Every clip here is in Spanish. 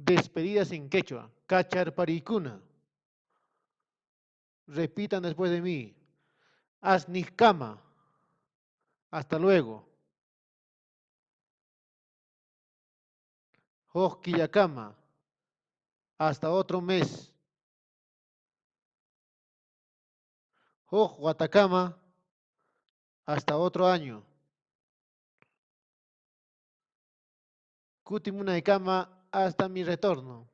Despedidas en quechua. Cacharparicuna. Repitan después de mí. Asnikama. Hasta luego. Hosquillacama. Hasta otro mes. Guatacama. Hasta otro año. Cutimuna de cama hasta mi retorno.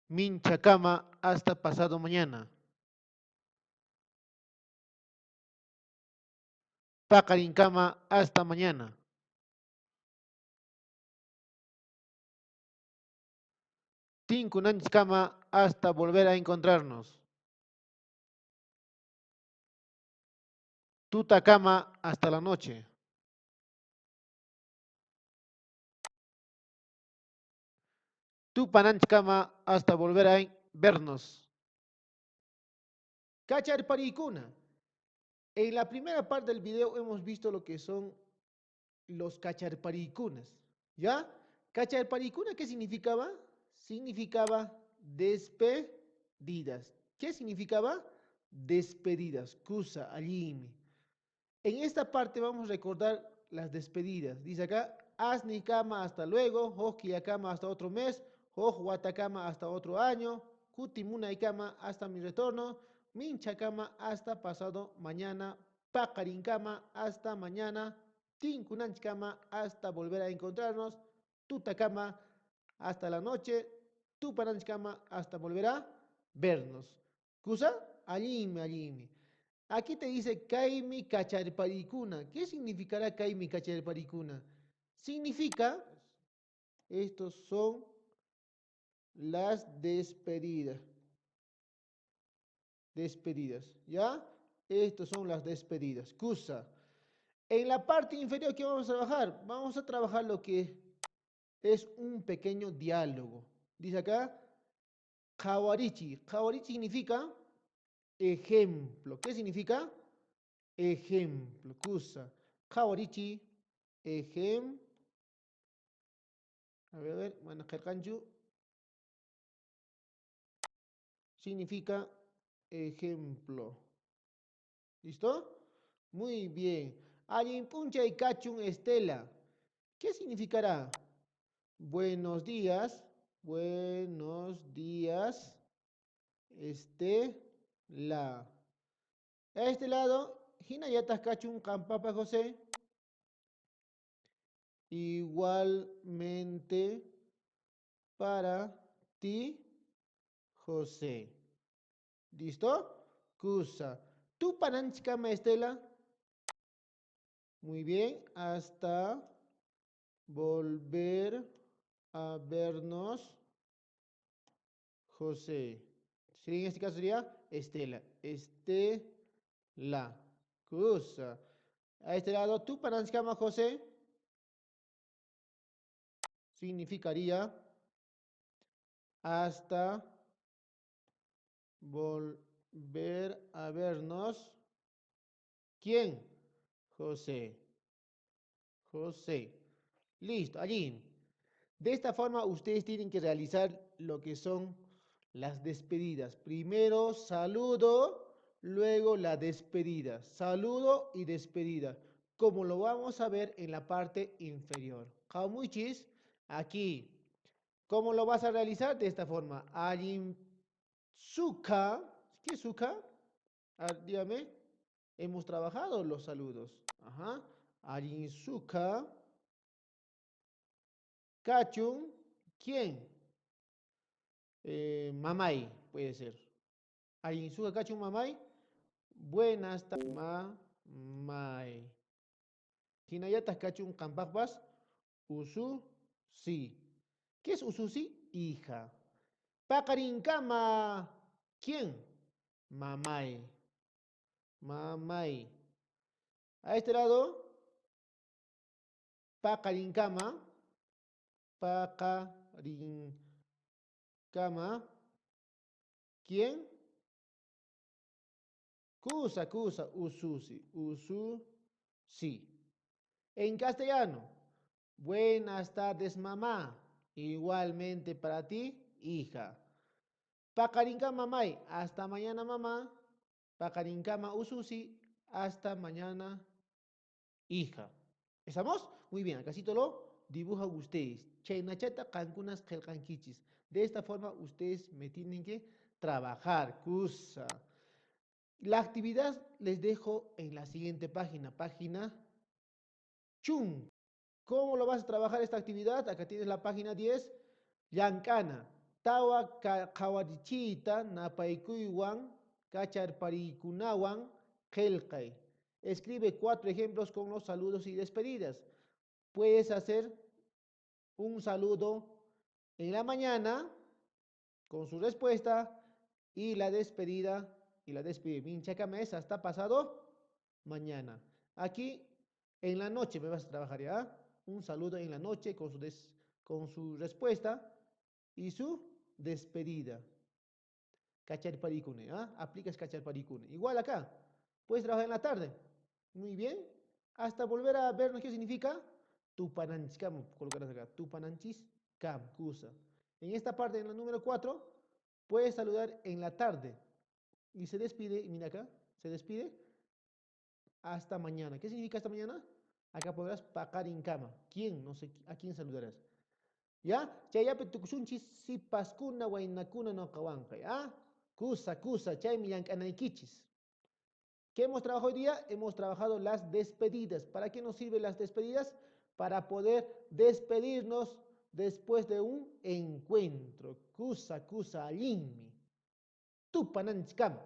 Minchacama hasta pasado mañana. Pacarincama hasta mañana. Tincunanchcama hasta volver a encontrarnos. Tutacama hasta la noche. Tupananchcama hasta volver a vernos. Cacharparicuna. En la primera parte del video hemos visto lo que son los cacharparicunas. ¿Ya? Cacharparicuna, ¿qué significaba? Significaba despedidas. ¿Qué significaba? Despedidas. Kusa, allimi. En esta parte vamos a recordar las despedidas. Dice acá, Asnikama hasta luego, Hokiakama hasta otro mes, Watakama hasta otro año, Kutimunaikama hasta mi retorno, Minchakama hasta pasado mañana, Pakarinkama hasta mañana, Tinkunanchkama hasta volver a encontrarnos, Tutakama hasta la noche, Tupananchkama hasta volver a vernos. ¿Kusa? Allimi, allimi. Aquí te dice Kaimi Cacharparicuna. ¿Qué significará Kaimi Cacharparicuna? Significa, estos son las despedidas. Despedidas, ¿ya? Estos son las despedidas. Cusa. En la parte inferior, ¿qué vamos a trabajar? Vamos a trabajar lo que es un pequeño diálogo. Dice acá, Kawarichi. Kawarichi significa ejemplo. ¿Qué significa? Ejemplo. Kusa. Kawarichi. Ejemplo. A ver, Manajerkanju significa ejemplo. ¿Listo? Muy bien. Alimpuncha y cachun estela. ¿Qué significará? Buenos días. Buenos días. La. A este lado, Hinayatas cachun campapa José. Igualmente para ti, José. ¿Listo? Cusa. ¿Tu pananchkama Estela? Muy bien. Hasta volver a vernos, José. En este caso sería Estela. Estela. Cusa. A este lado, ¿tu pananchkama José? Significaría hasta volver a vernos. ¿Quién? José. José. Listo, allí. De esta forma ustedes tienen que realizar lo que son las despedidas. Primero saludo, luego la despedida. Saludo y despedida. Como lo vamos a ver en la parte inferior. Kamuchis, aquí. ¿Cómo lo vas a realizar? De esta forma. Alim suka. ¿Qué es suka? Dígame. Hemos trabajado los saludos. Ajá. Alim suka. Kachun, ¿quién? Mamay, puede ser. Ayinsuga Kachun Mamay. Buenas tardes, Mamay. Hinayatas Kachun Kampakbas. Usu, sí. ¿Qué es Usu, sí? Hija. Pakarinkama, ¿quién? Mamay. Mamay. A este lado, Pakarinkama. Pakarinkama. ¿Quién? Cusa, ususi, sí. En castellano, Buenas tardes, mamá. Igualmente para ti, hija. Pakarinka mamay, hasta mañana, mamá. Pakarinkama ususi, hasta mañana, hija. ¿Estamos? Muy bien, acá lo dibujan ustedes. Chaynachata cancunas kelkankichis. De esta forma ustedes me tienen que trabajar. Cusa. La actividad les dejo en la siguiente página. Página chun. ¿Cómo lo vas a trabajar esta actividad? Acá tienes la página 10. Llancana. Tawa kawadichita napaikuywan kacharparikunawan kelkay. Escribe 4 ejemplos con los saludos y despedidas. Puedes hacer un saludo en la mañana con su respuesta y la despedida Minchacamés hasta pasado mañana. Aquí en la noche me vas a trabajar ya. Un saludo en la noche con su respuesta y su despedida. Cacharparicune, ¿ah? Aplicas cacharparicune. Igual acá. Puedes trabajar en la tarde. Muy bien. Hasta volver a vernos qué significa tupananchiskam. Colocarás acá. Tupananchiskam. Kusa. En esta parte, en la número 4, puedes saludar en la tarde. Y se despide, mira acá, se despide hasta mañana. ¿Qué significa hasta mañana? Acá podrás pagar en cama. ¿Quién? No sé a quién saludarás. ¿Ya? Chayape tukushunchis si paskuna wainakuna no kawanka. ¿Ya? Kusa, chay miyankanaykichis. ¿Qué hemos trabajado hoy día? Hemos trabajado las despedidas. ¿Para qué nos sirven las despedidas? Para poder despedirnos después de un encuentro. Kusa, alinmi. Tupananchikam.